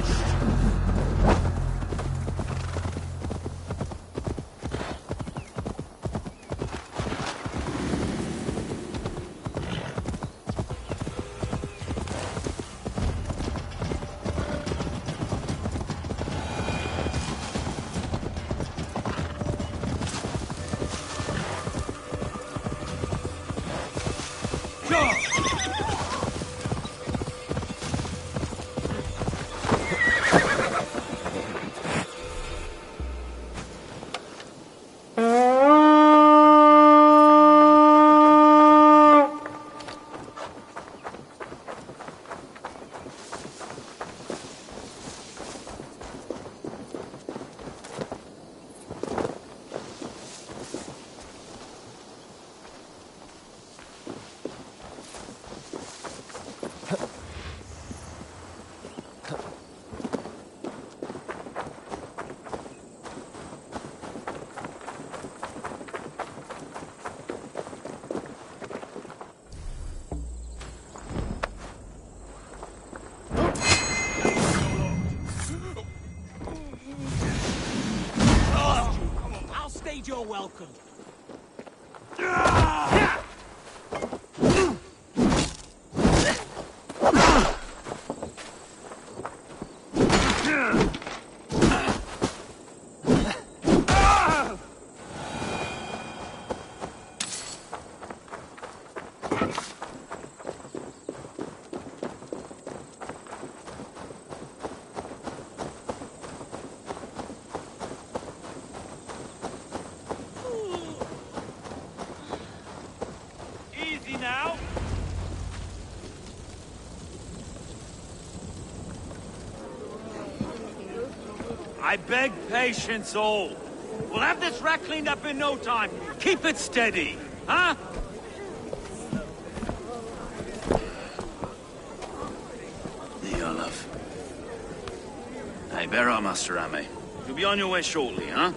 harvest. You're welcome. Now? I beg patience, all. We'll have this wreck cleaned up in no time. Keep it steady, huh? Olaf. Hey, bear up, Master Ame. You'll be on your way shortly, huh?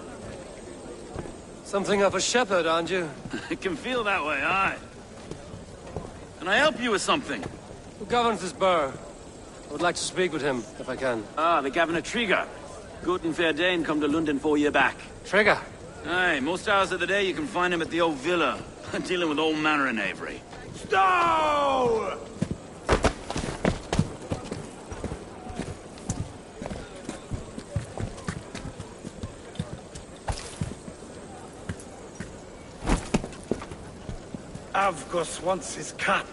Something of a shepherd, aren't you? It can feel that way, aye. Can I help you with something? Who governs this burr? I would like to speak with him, if I can. Ah, the Governor Trigger. Good and fair Dane come to London 4 year back. Trigger? Aye, most hours of the day you can find him at the old villa, dealing with all manner of knavery. Stow! Avgos wants his cut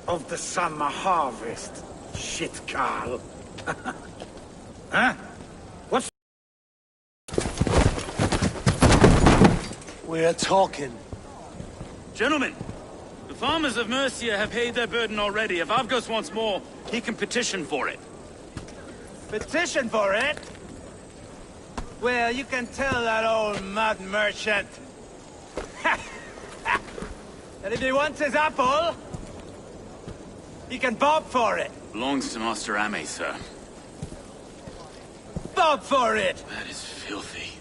of the summer harvest. Shit, Carl. Huh? What's... We're talking. Gentlemen, the farmers of Mercia have paid their burden already. If Avgos wants more, he can petition for it. Petition for it? Well, you can tell that old mud merchant. And if he wants his apple, he can bob for it. Belongs to Master Ame, sir. Bob for it! That is filthy.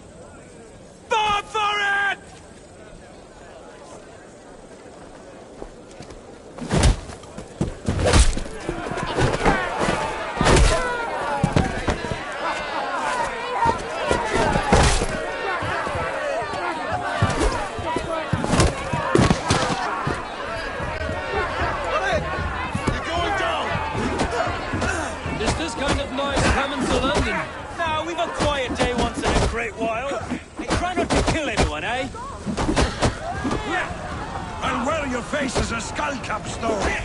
Bob for it! Face is a skullcap story.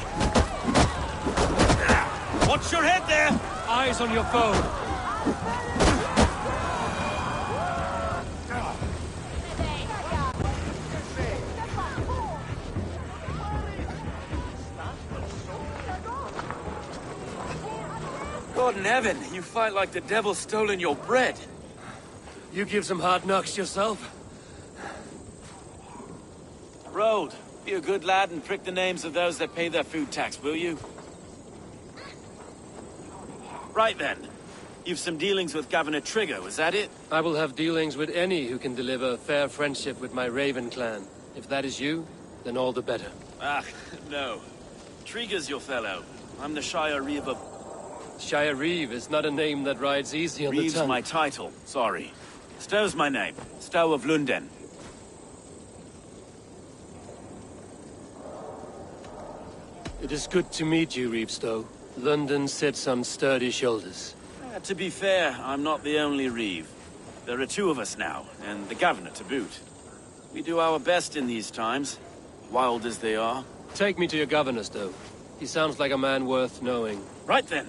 Watch your head there! Eyes on your foe. God in heaven, you fight like the devil's stolen your bread. You give some hard knocks yourself. Road. Be a good lad and prick the names of those that pay their food tax, will you? Right then. You've some dealings with Governor Trigger, was that it? I will have dealings with any who can deliver fair friendship with my Raven clan. If that is you, then all the better. Ah, no. Trigger's your fellow. I'm the Shire Reaver. Shire Reeve is not a name that rides easy on Reeve's the tongue. my title, sorry. Stow's my name. Stow of Lunden. It is good to meet you, Reeve Stow. London sits on sturdy shoulders. To be fair, I'm not the only Reeve. There are two of us now, and the governor to boot. We do our best in these times, wild as they are. Take me to your governor, Stow. He sounds like a man worth knowing. Right then.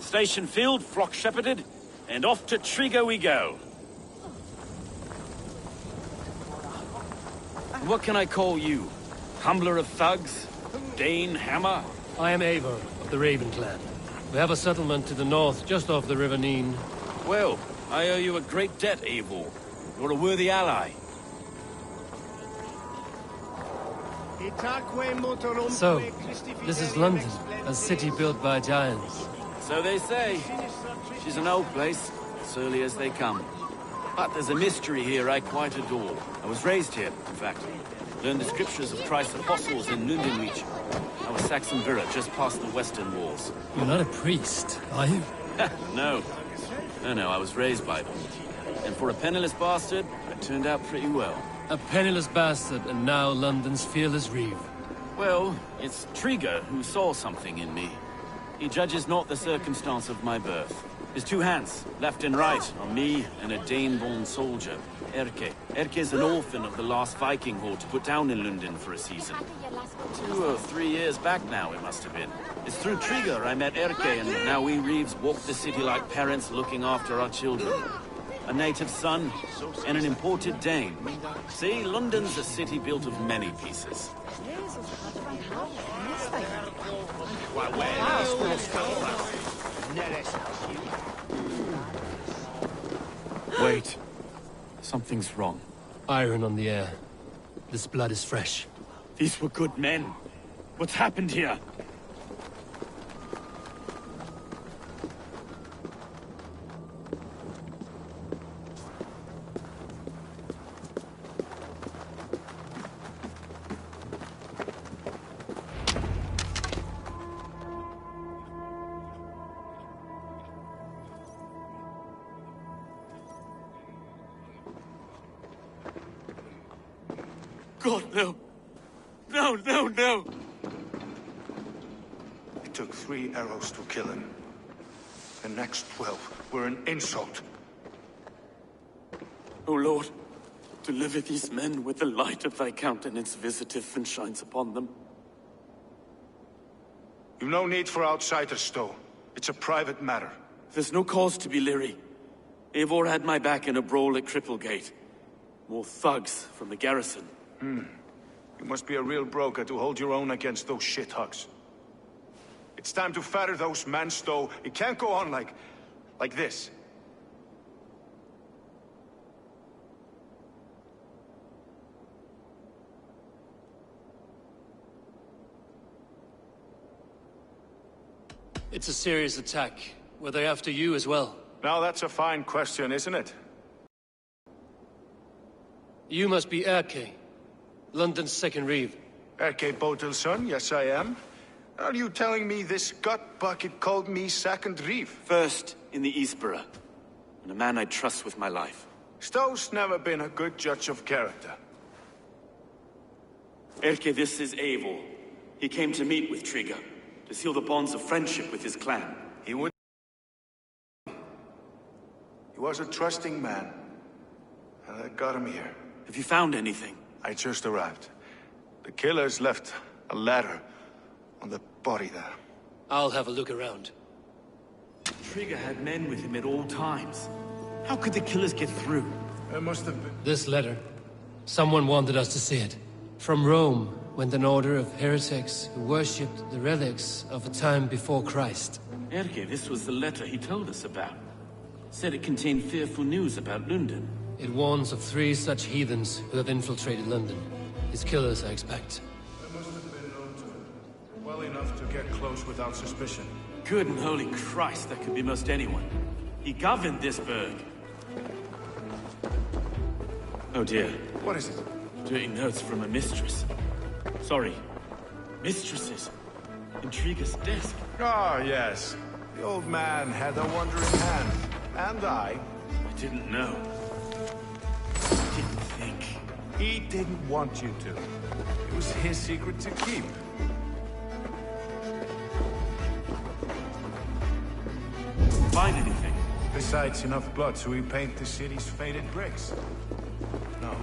Station filled, flock shepherded, and off to Trigo we go. What can I call you? Humbler of thugs? Dane Hammer? I am Eivor of the Raven clan. We have a settlement to the north, just off the River Neen. Well, I owe you a great debt, Eivor. You're a worthy ally. So, this is London, a city built by giants. So they say. She's an old place, surly as they come. But there's a mystery here I quite adore. I was raised here, in fact. Learned the scriptures of Christ's apostles in Lundenreach. I was Saxon Borough, just past the western walls. You're not a priest, are you? No. No, I was raised by them. And for a penniless bastard, I turned out pretty well. A penniless bastard, and now London's fearless Reeve. Well, it's Trigo who saw something in me. He judges not the circumstance of my birth. His two hands, left and right, on me and a Dane-born soldier, Erke. Erke's an orphan of the last Viking horde to put down in London for a season. 2 or 3 years back now, it must have been. It's through Trigo I met Erke, and now we Reeves walk the city like parents looking after our children. A native son, and an imported Dane. See, London's a city built of many pieces. Wait. Something's wrong. Iron on the air. This blood is fresh. These were good men. What's happened here? God, no. No. It took 3 arrows to kill him. The next 12 were an insult. O Lord, deliver these men with the light of thy countenance visiteth and shines upon them. You've no need for outsiders, Stow. It's a private matter. There's no cause to be leery. Eivor had my back in a brawl at Cripplegate. More thugs from the garrison. You must be a real broker to hold your own against those shithugs. It's time to fetter those men, Stow. It can't go on like this. It's a serious attack. Were they after you as well? Now that's a fine question, isn't it? You must be Erke, London's second Reeve. Erke Botel's son, yes I am. Are you telling me this gut bucket called me second Reeve? First in the Eastborough, and a man I trust with my life. Stow's never been a good judge of character. Erke, this is Eivor. He came to meet with Trigo, to seal the bonds of friendship with his clan. He would... He was a trusting man. And I got him here. Have you found anything? I just arrived. The killers left a ladder on the body there. I'll have a look around. Trigo had men with him at all times. How could the killers get through? There must have been... This letter. Someone wanted us to see it. From Rome went an order of heretics who worshipped the relics of a time before Christ. Erke, this was the letter he told us about. Said it contained fearful news about London. It warns of 3 such heathens who have infiltrated London. His killers, I expect. There must have been known to him. Well enough to get close without suspicion. Good and holy Christ, that could be most anyone. He governed this burg. Oh dear. What is it? Dirty notes from a mistress. Sorry. Mistresses. In Trigo's desk. Ah, yes. The old man had a wandering hand. And I didn't know. Didn't think. He didn't want you to. It was his secret to keep. Find anything? Besides enough blood to repaint the city's faded bricks. No.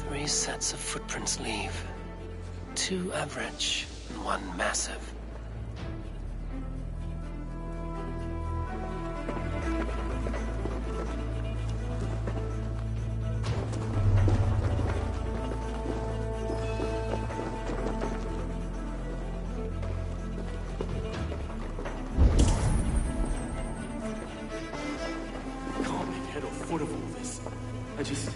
3 sets of footprints leave. 2 average and 1 massive. Can't make head or foot of all this. I just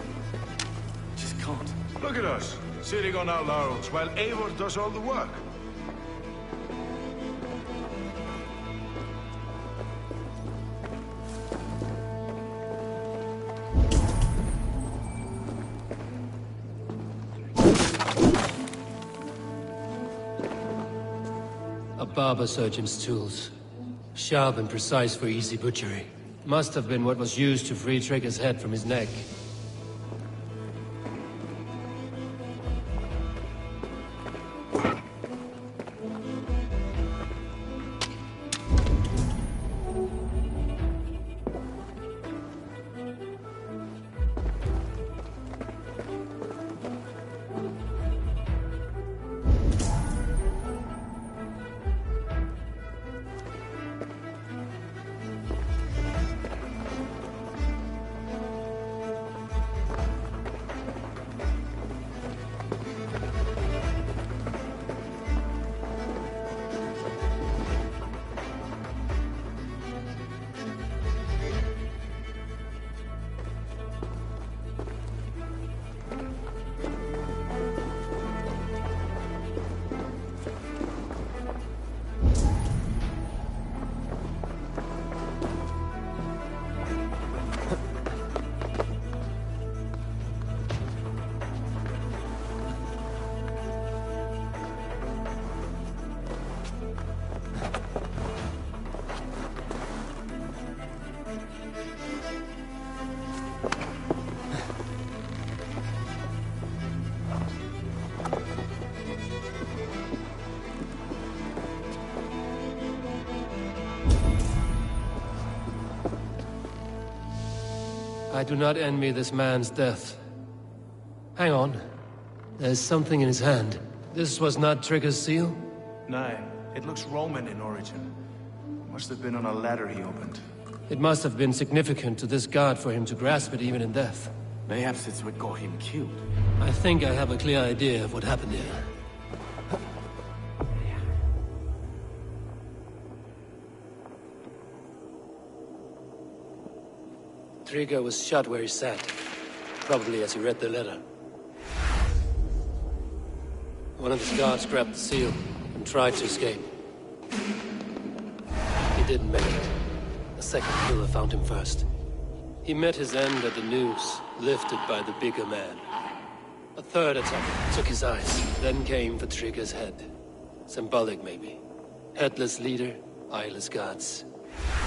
can't. Look at us, sitting on our laurels while Eivor does all the work. A barber surgeon's tools. Sharp and precise for easy butchery. Must have been what was used to free Trigger's head from his neck. I do not envy this man's death. Hang on. There's something in his hand. This was not Trigger's seal? No, it looks Roman in origin. Must have been on a ladder he opened. It must have been significant to this god for him to grasp it even in death. Mayhaps it's what got him killed. I think I have a clear idea of what happened here. Trigger was shot where he sat. Probably as he read the letter. One of his guards grabbed the seal and tried to escape. He didn't make it. A second killer found him first. He met his end at the noose, lifted by the bigger man. A third attack took his eyes, then came for Trigger's head. Symbolic, maybe. Headless leader, eyeless guards.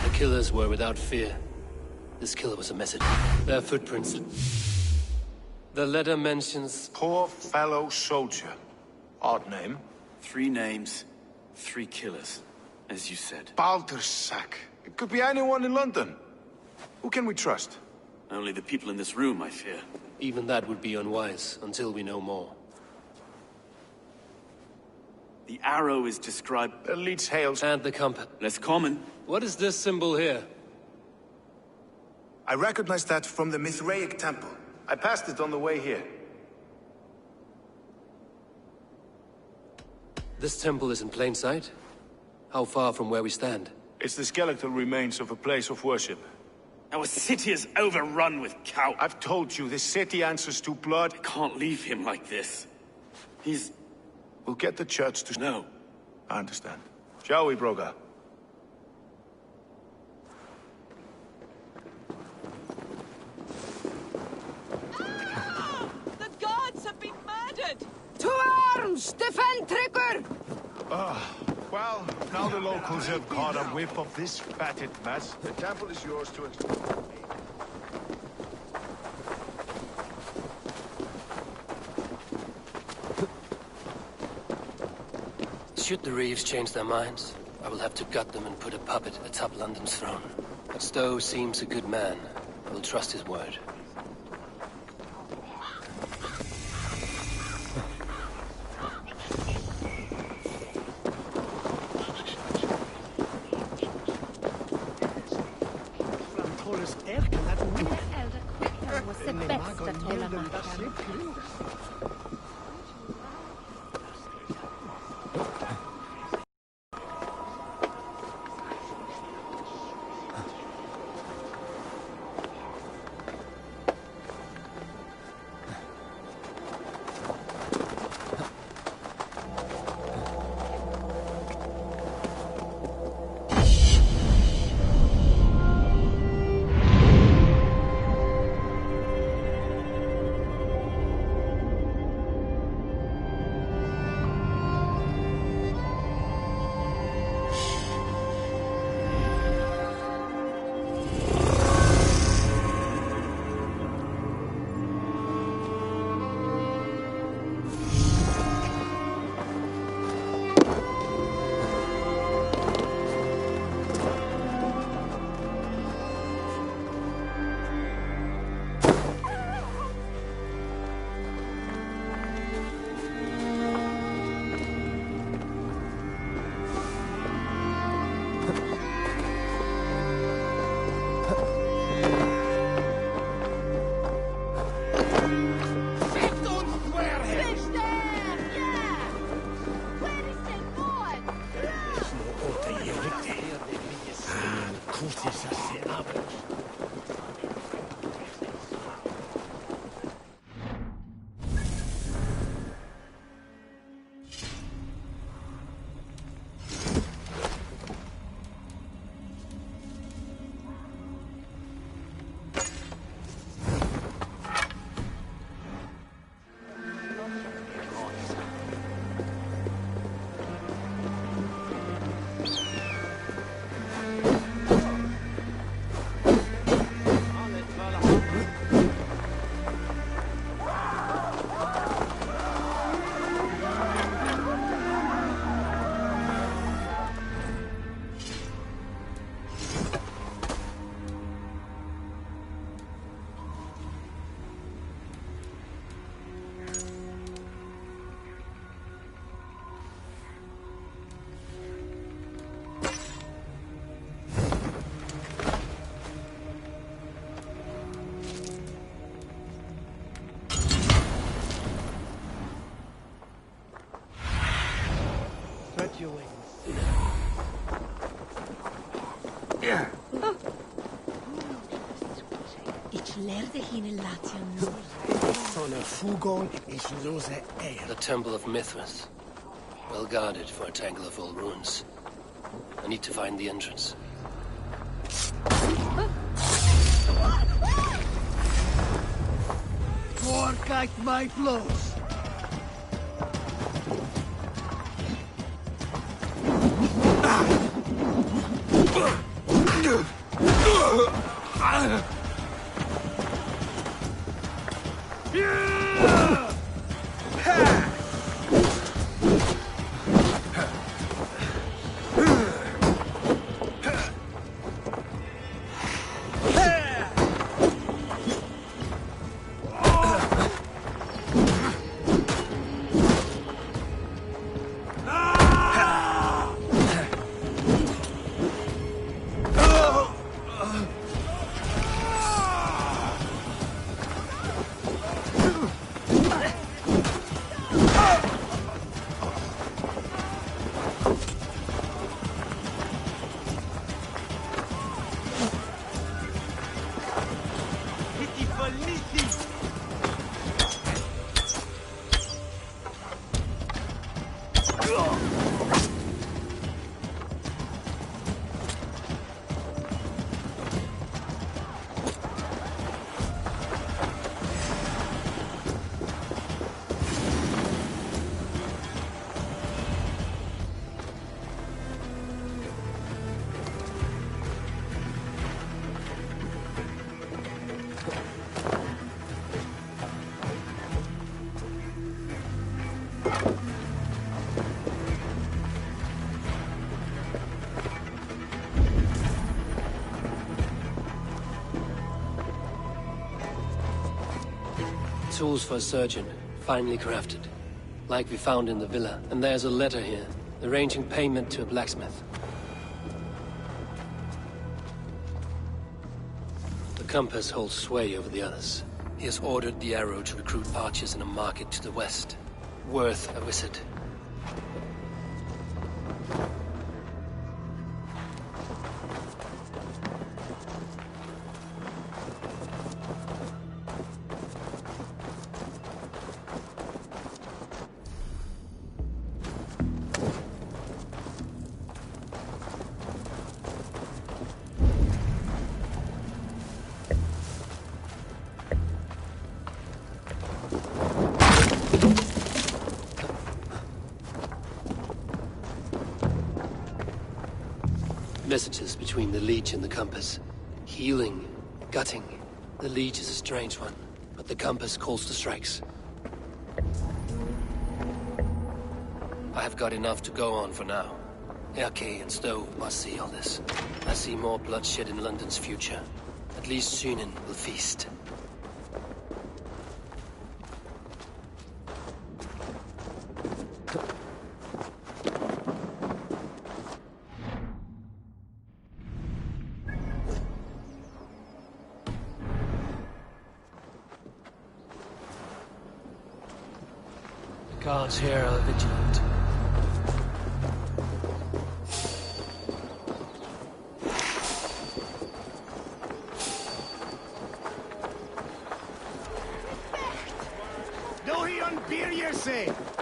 The killers were without fear. This killer was a message. Their footprints. The letter mentions... Poor fellow soldier. Odd name. 3 names, 3 killers, as you said. Baldersack. It could be anyone in London. Who can we trust? Only the people in this room, I fear. Even that would be unwise, until we know more. The arrow is described... Leeds Hales. And the compass. Less common. What is this symbol here? I recognize that from the Mithraic temple. I passed it on the way here. This temple is in plain sight? How far from where we stand? It's the skeletal remains of a place of worship. Our city is overrun with cowards. I've told you, this city answers to blood. I can't leave him like this. He's... We'll get the church to... No. I understand. Shall we, Broga? The gods have been murdered! To arms! Defend Trigger! Well, Now the locals have caught a whiff of this fatted mess. The temple is yours to explore. Should the Reeves change their minds, I will have to gut them and put a puppet atop London's throne. But Stowe seems a good man. I will trust his word. The Temple of Mithras. Well guarded for a tangle of old ruins. I need to find the entrance. Pork at my blows. tools for a surgeon, finely crafted. Like we found in the villa. And there's a letter here, arranging payment to a blacksmith. The compass holds sway over the others. He has ordered the arrow to recruit archers in a market to the west. Worth a visit. Messages between the Leech and the Compass. Healing, gutting. The Leech is a strange one, but the Compass calls the strikes. I have got enough to go on for now. Erke and Stowe must see all this. I see more bloodshed in London's future. At least Sunan will feast. Guards here are vigilant. No, he unbeer yourself!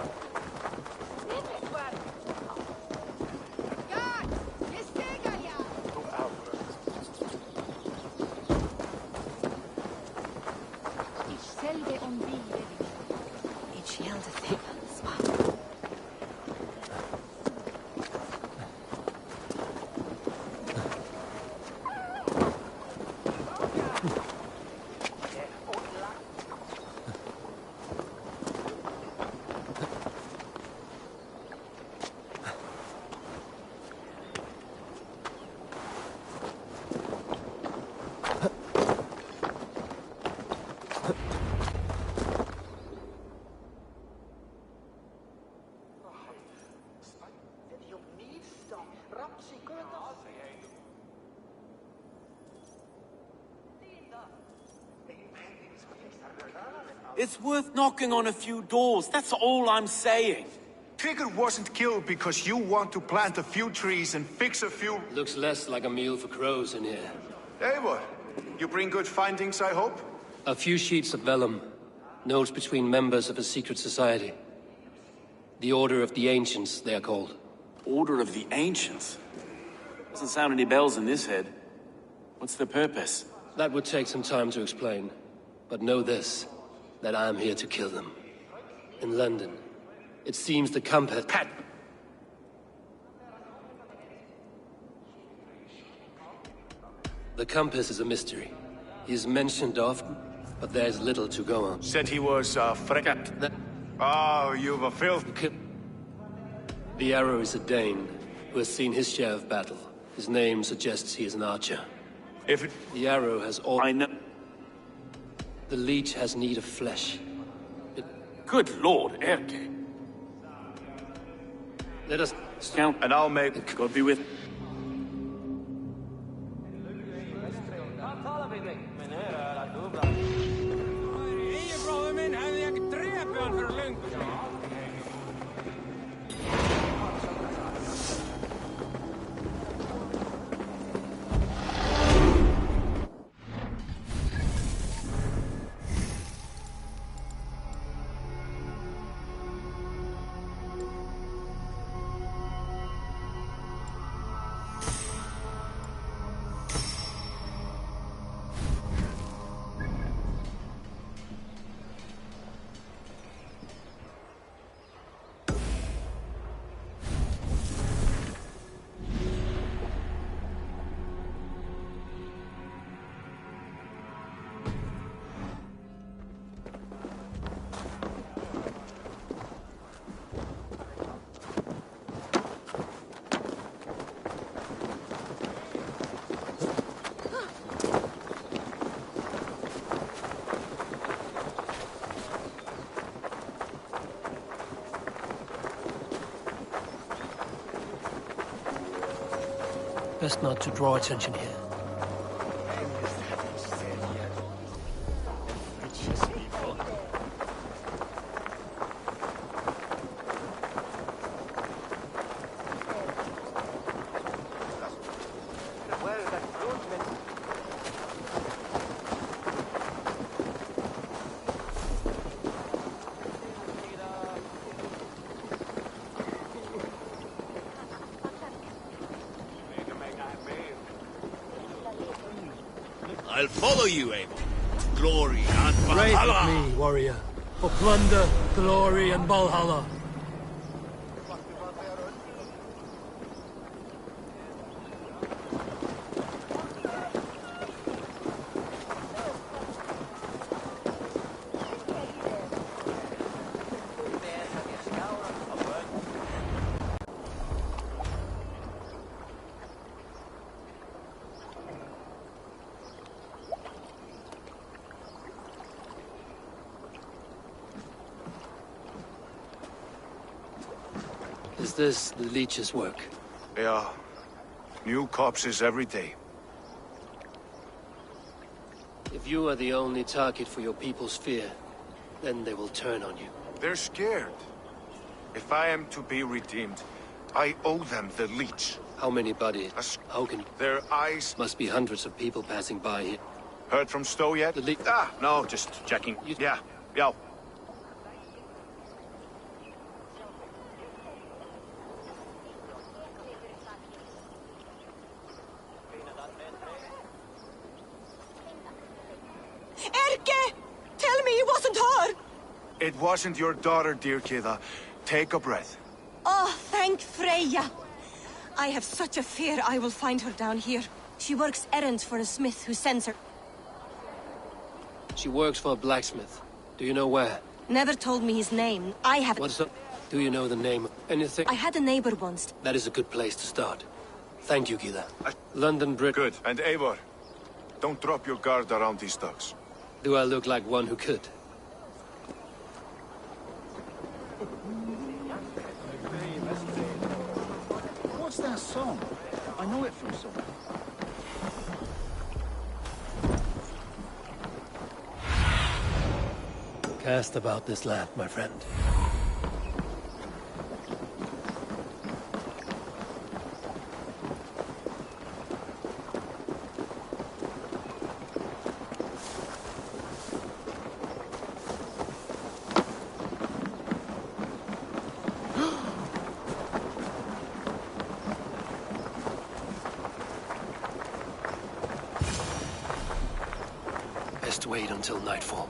It's worth knocking on a few doors, that's all I'm saying. Trigger wasn't killed because you want to plant a few trees and fix a few... Looks less like a meal for crows in here. Hey, what? You bring good findings, I hope? A few sheets of vellum. Notes between members of a secret society. The Order of the Ancients, they are called. Order of the Ancients? Doesn't sound any bells in this head. What's the purpose? That would take some time to explain. But know this, that I am here to kill them. In London, it seems the compass... The compass is a mystery. He is mentioned often, but there's little to go on. Said he was, Oh, you've a filth... The arrow is a Dane, who has seen his share of battle. His name suggests he is an archer. If it... The arrow has all... I know... The Leech has need of flesh. Good Lord, Erke. Let us... Count, And I'll make... God be with... Best not to draw attention here. I'll follow you, Abel. Glory and Ride Valhalla! with me, warrior. For plunder, glory, and Valhalla. Is this the leech's work? Yeah. New corpses every day. If you are the only target for your people's fear, then they will turn on you. They're scared. If I am to be redeemed, I owe them the leech. How many bodies? How can... Their eyes... Must be hundreds of people passing by here. Heard from Stowe yet? The leech... No, just checking. Yeah. Yo. Tell me it wasn't her! It wasn't your daughter, dear Kida. Take a breath. Oh, thank Freya. I have such a fear I will find her down here. She works errands for a smith who sends her. She works for a blacksmith. Do you know where? Never told me his name. I haven't... What's up? Do you know the name of anything? I had a neighbor once. That is a good place to start. Thank you, Gila. London Brit... Good. And Eivor, don't drop your guard around these thugs. Do I look like one who could? What's that song? I know it from somewhere. Cast about this land, my friend. Best wait until nightfall.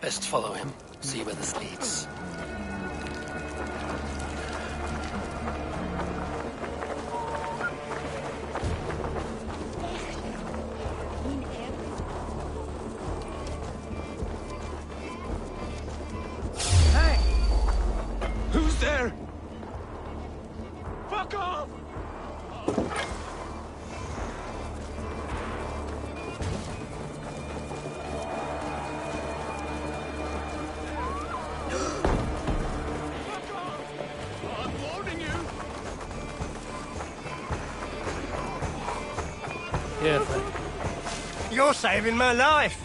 Best follow him, see where this leads. Hey! Who's there? Fuck off! Yeah, thank you. You're saving my life.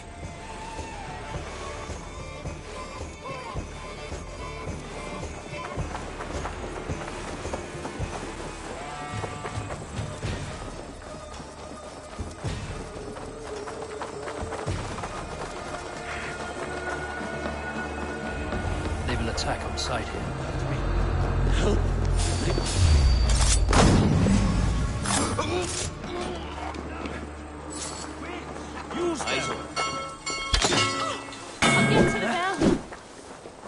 inside here. Use them! I'll get to the bell.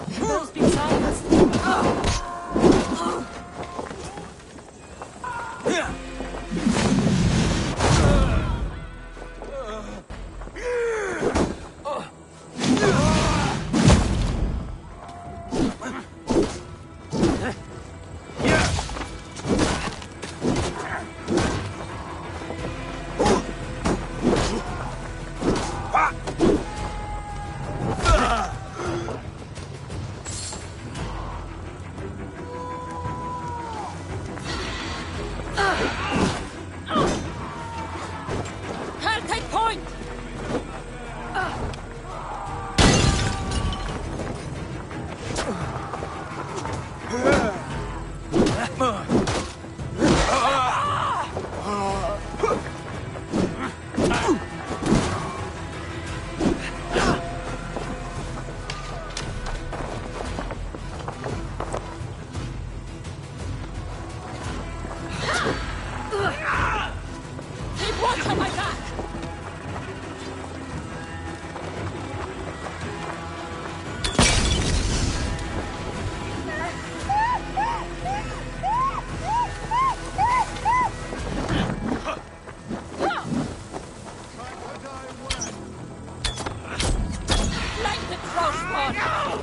The bell's been silenced. Take point! Keep watch on my back! Like the crossbow!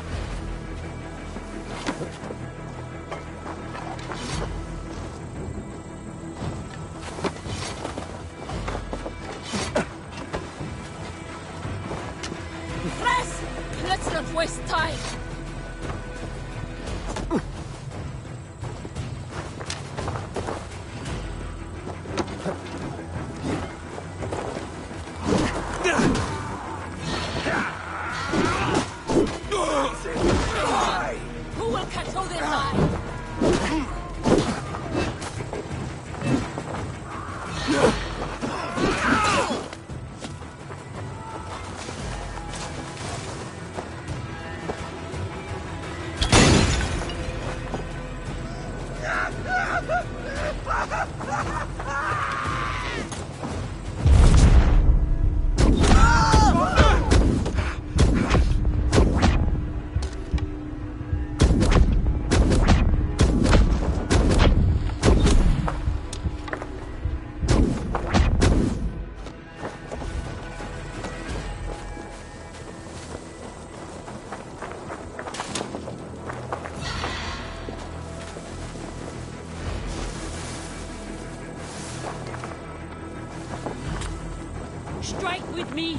Press! Let's not waste time! Who will control their line? Strike with me!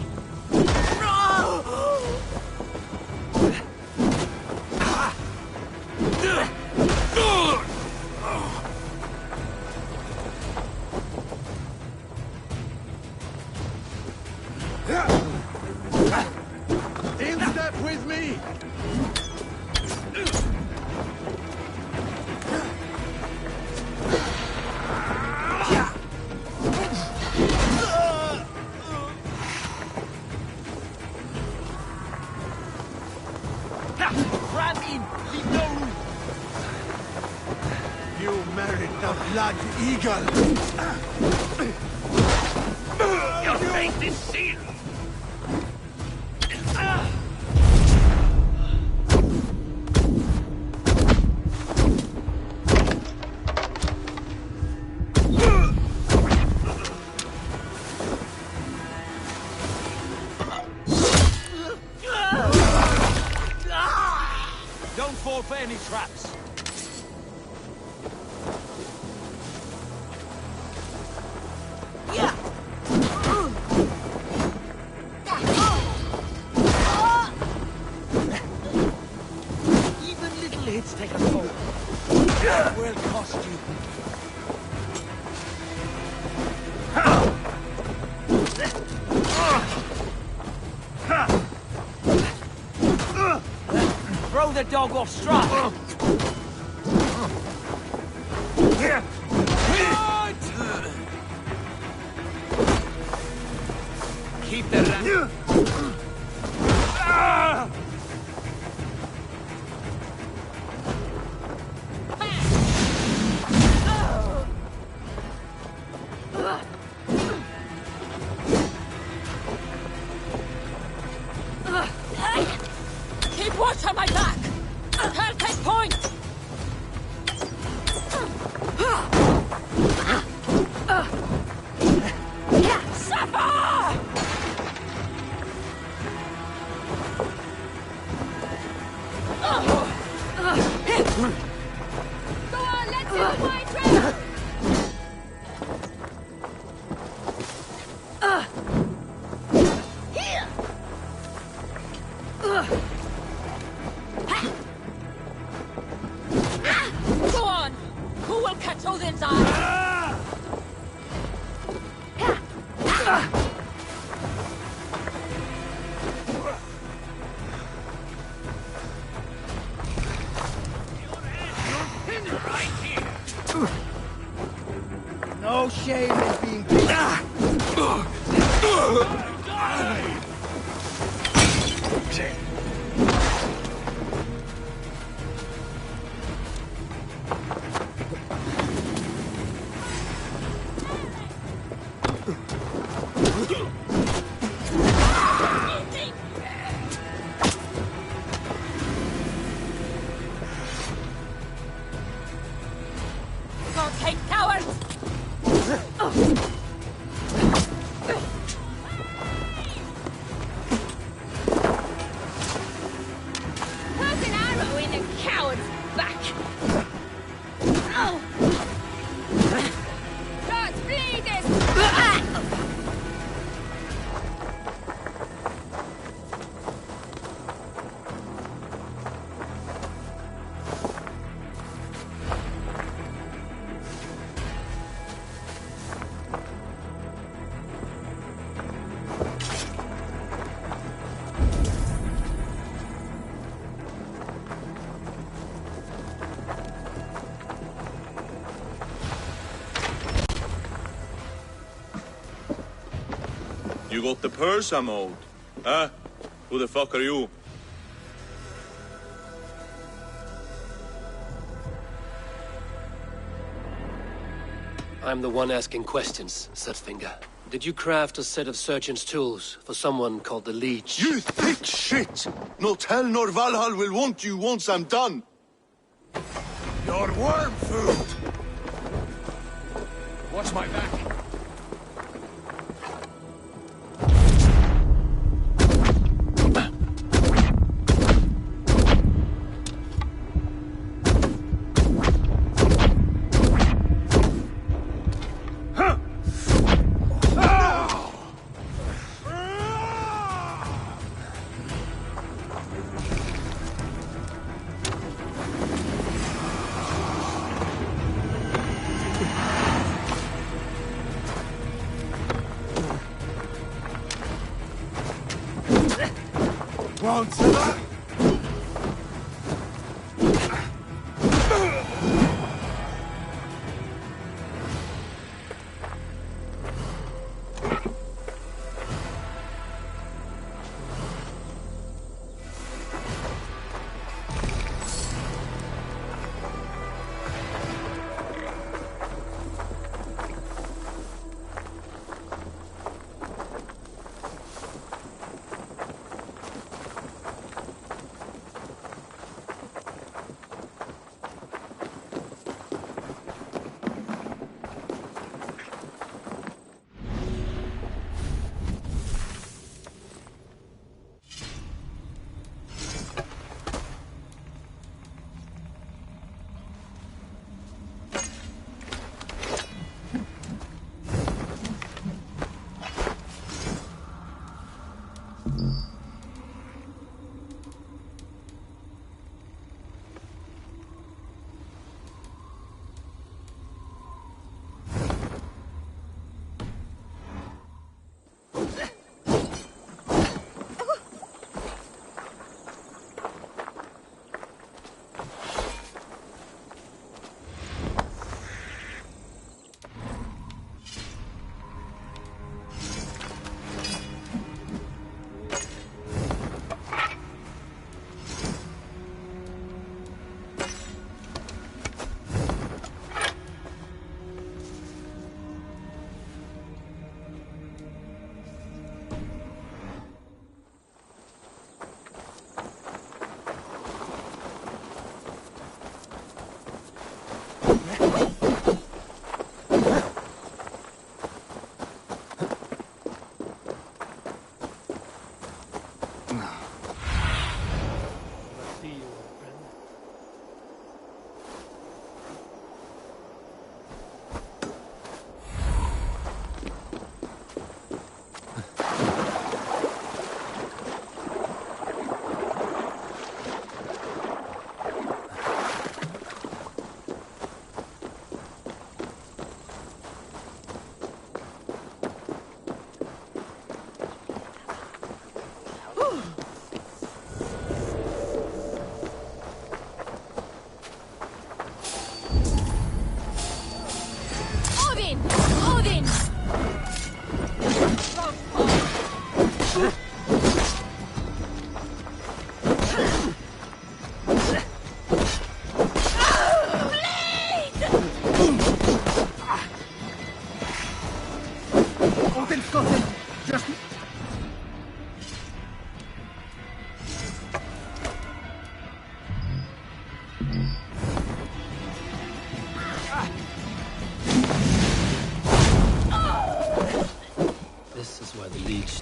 In step with me! Ram in! Leave no room! You merit the blood eagle! Your fate is sealed! Don't fall for any traps. Even little hits take a toll. It will cost you. Throw the dog off stride. Keep the rat. Go on! Who will catch Odin's eye? No shame in being beaten. God's hate cowards! Put an arrow in a coward's back! God, bleed this! You got the purse I'm owed? Huh? Who the fuck are you? I'm the one asking questions, Sutfinger. Did you craft a set of surgeon's tools for someone called the Leech? You thick shit! Not hell nor Valhalla will want you once I'm done! Your worm food! Watch my back. Won't survive!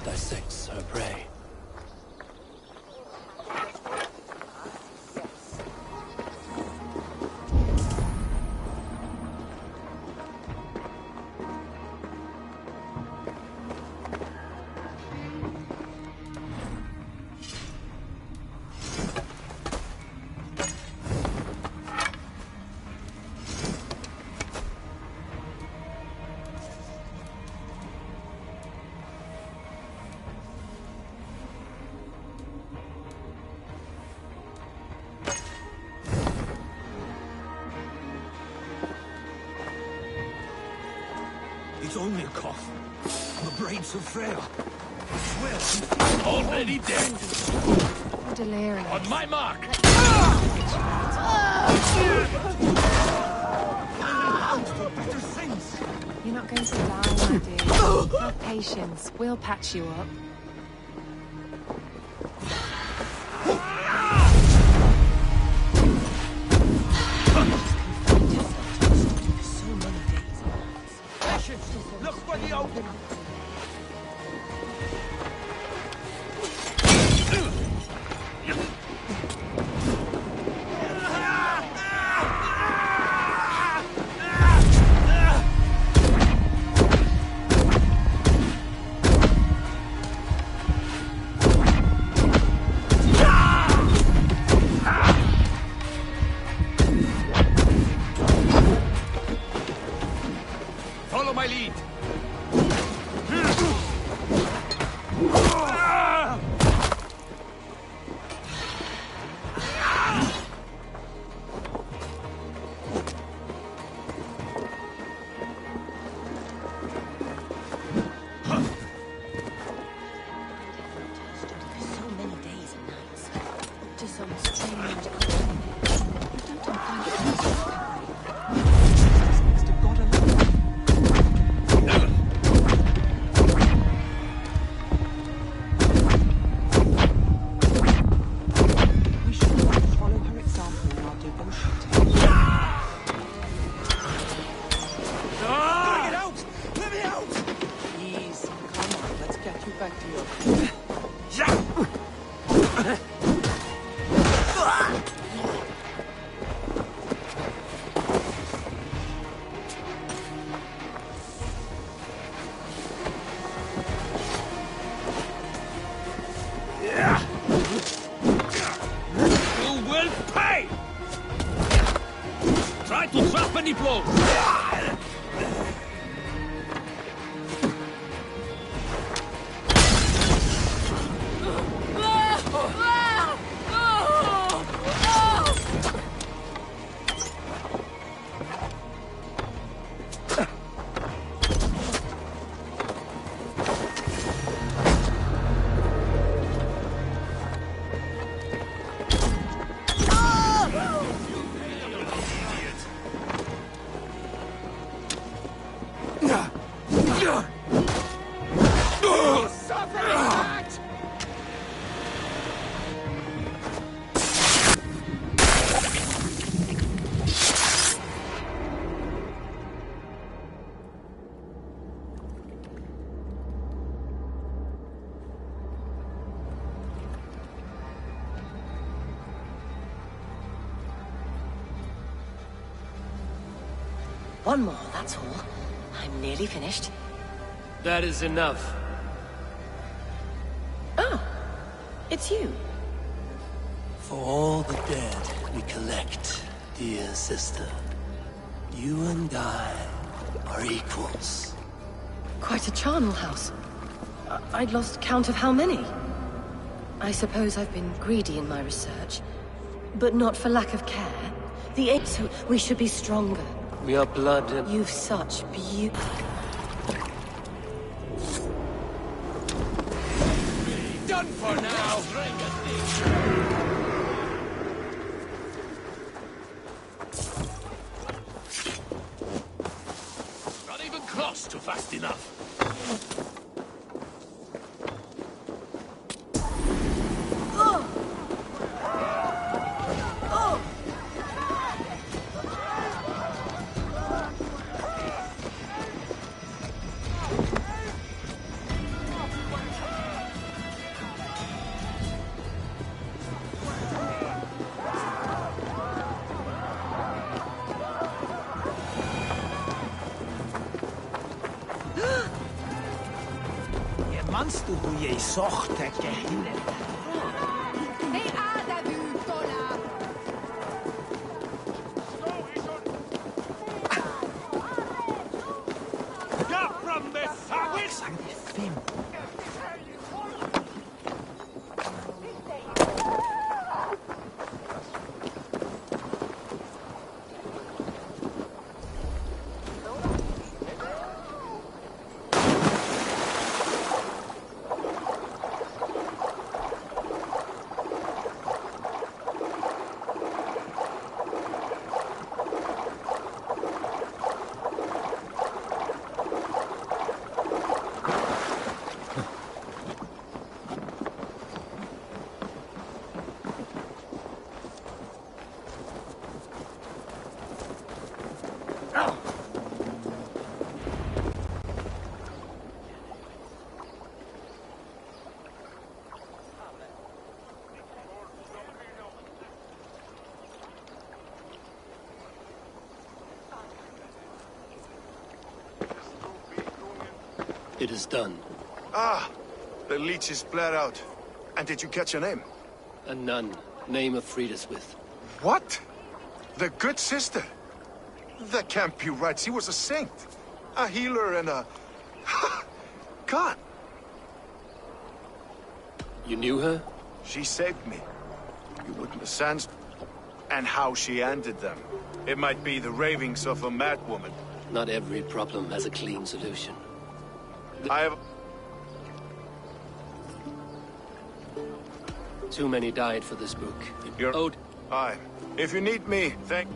dissects her prey. It's only a cough. The braids of Freya. I swear. Already dead. Delirium. On my mark. Better things. You're not going to die, my dear. Have patience. We'll patch you up. Look for the open. Follow my lead. One more, that's all. I'm nearly finished. That is enough. Oh, it's you. For all the dead we collect, dear sister, you and I are equals. Quite a charnel house. I'd lost count of how many. I suppose I've been greedy in my research, but not for lack of care. The apes, we should be stronger. We are blood and... You've such beauty. Done for now. Not even close to fast enough. Meinst du, du je Sochte gehille? Get from this savage! Sag det fem. It is done. Ah, the leech is bled out. And did you catch her name? A nun, name of Friedaswith. What? The good sister? That can't be right. She was a saint. A healer and a... God! You knew her? She saved me. You wouldn't have sensed... And how she ended them. It might be the ravings of a madwoman. Not every problem has a clean solution. I have... Too many died for this book. You're... owed... Aye. If you need me, thank...